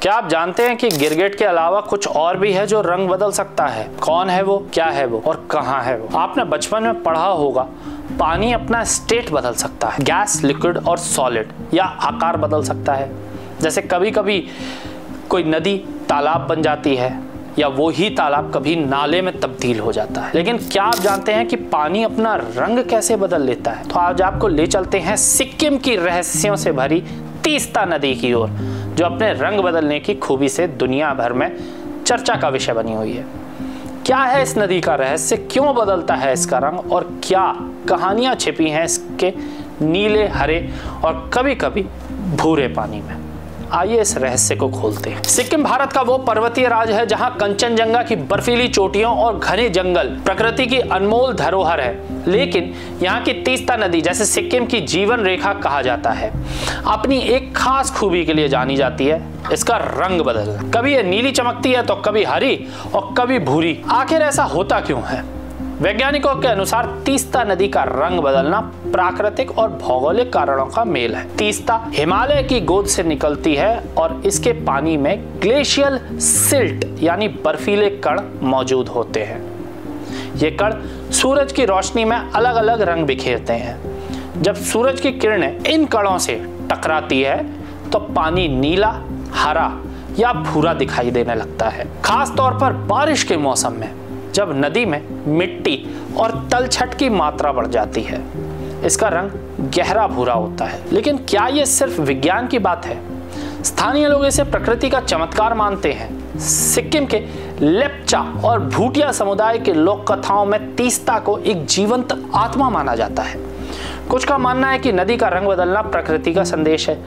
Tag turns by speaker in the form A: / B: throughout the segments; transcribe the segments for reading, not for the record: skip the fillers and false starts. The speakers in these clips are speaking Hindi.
A: क्या आप जानते हैं कि गिरगिट के अलावा कुछ और भी है जो रंग बदल सकता है? कौन है वो, क्या है वो और कहाँ है वो? आपने बचपन में पढ़ा होगा पानी अपना स्टेट बदल सकता है, गैस, लिक्विड और सॉलिड, या आकार बदल सकता है। जैसे कभी कभी कोई नदी तालाब बन जाती है या वो ही तालाब कभी नाले में तब्दील हो जाता है। लेकिन क्या आप जानते हैं कि पानी अपना रंग कैसे बदल लेता है? तो आज आपको ले चलते हैं सिक्किम की रहस्यों से भरी तीस्ता नदी की ओर, जो अपने रंग बदलने की खूबी से दुनिया भर में चर्चा का विषय बनी हुई है। क्या है इस नदी का रहस्य, क्यों बदलता है इसका रंग और क्या कहानियां छिपी हैं इसके नीले, हरे और कभी कभी भूरे पानी में? आइए इस रहस्य को खोलते हैं। सिक्किम भारत का वो पर्वतीय राज्य है जहां कंचनजंगा की बर्फीली चोटियों और घने जंगल प्रकृति की अनमोल धरोहर है। लेकिन यहाँ की तीस्ता नदी, जैसे सिक्किम की जीवन रेखा कहा जाता है, अपनी एक खास खूबी के लिए जानी जाती है, इसका रंग बदलना। कभी ये नीली चमकती है तो कभी हरी और कभी भूरी। आखिर ऐसा होता क्यों है? वैज्ञानिकों के अनुसार तीस्ता नदी का रंग बदलना प्राकृतिक और भौगोलिक कारणों का मेल है। तीस्ता हिमालय की गोद से निकलती है और इसके पानी में ग्लेशियल सिल्ट यानी बर्फीले कण मौजूद होते हैं। ये कण सूरज की रोशनी में अलग अलग रंग बिखेरते हैं। जब सूरज की किरणें इन कणों से टकराती है तो पानी नीला, हरा या भूरा दिखाई देने लगता है। खास तौर पर बारिश के मौसम में जब नदी में मिट्टी और तलछट की मात्रा बढ़ जाती है, इसका रंग गहरा भूरा होता है। लेकिन क्या ये सिर्फ विज्ञान की बात है? स्थानीय लोग इसे प्रकृति का चमत्कार मानते हैं। सिक्किम के लेप्चा और भूटिया समुदाय के लोक कथाओं में तीस्ता को एक जीवंत आत्मा माना जाता है। कुछ का मानना है कि नदी का रंग बदलना प्रकृति का संदेश है,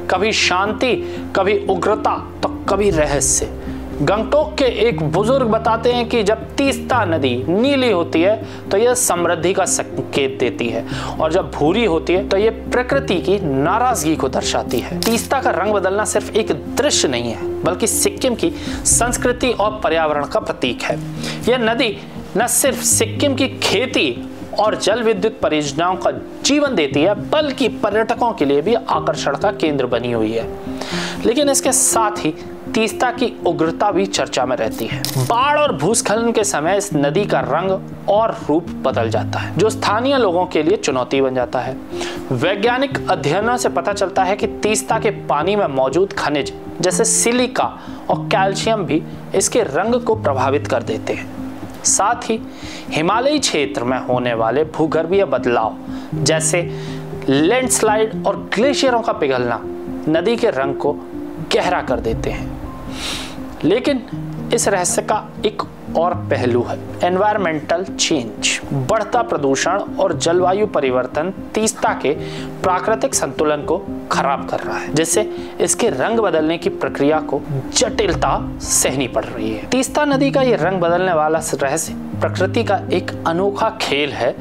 A: कभी शांति, कभी उग्रता तो कभी रहस्य। गंगटोक के एक बुजुर्ग बताते हैं कि जब तीस्ता नदी नीली होती है तो यह समृद्धि का संकेत देती है, और जब भूरी होती है तो यह प्रकृति की नाराजगी को दर्शाती है। तीस्ता का रंग बदलना सिर्फ एक दृश्य नहीं है, बल्कि सिक्किम की संस्कृति और पर्यावरण का प्रतीक है। यह नदी न सिर्फ सिक्किम की खेती और जल विद्युत परियोजनाओं का जीवन देती है, बल्कि पर्यटकों के लिए भी आकर्षण का केंद्र बनी हुई है। लेकिन इसके साथ ही तीस्ता की उग्रता भी चर्चा में रहती है। बाढ़ और भूस्खलन के समय इस नदी का रंग और रूप बदल जाता है, जो स्थानीय लोगों के लिए चुनौती बन जाता है। वैज्ञानिक अध्ययनों से पता चलता है कि तीस्ता के पानी में मौजूद खनिज जैसे सिलिका और कैल्शियम भी इसके रंग को प्रभावित कर देते हैं। साथ ही हिमालयी क्षेत्र में होने वाले भूगर्भीय बदलाव जैसे लैंडस्लाइड और ग्लेशियरों का पिघलना नदी के रंग को गहरा कर देते हैं। लेकिन इस रहस्य का एक और पहलू है, एनवायरमेंटल चेंज। बढ़ता प्रदूषण और जलवायु परिवर्तन तीस्ता के प्राकृतिक संतुलन को खराब कर रहा है, जिससे इसके रंग बदलने की प्रक्रिया को जटिलता सहनी पड़ रही है। तीस्ता नदी का ये रंग बदलने वाला रहस्य प्रकृति का एक अनोखा खेल है,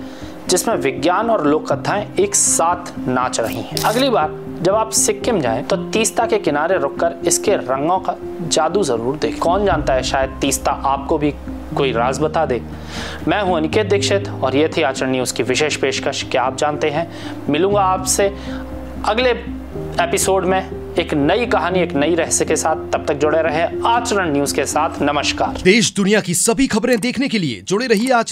A: जिसमें विज्ञान और लोक कथाएं एक साथ नाच रही हैं। अगली बार जब आप सिक्किम जाएं तो तीस्ता के किनारे रुककर इसके रंगों का जादू जरूर देखें। कौन जानता है, शायद तीस्ता आपको भी कोई राज बता दे। मैं हूं अनिकेत दीक्षित और ये थी आचरण न्यूज़ की विशेष पेशकश। क्या आप जानते हैं? मिलूंगा आपसे अगले एपिसोड में एक नई कहानी, एक नई रहस्य के साथ। तब तक जुड़े रहे आचरण न्यूज़ के साथ। नमस्कार।
B: देश दुनिया की सभी खबरें देखने के लिए जुड़े रहिए आचरण।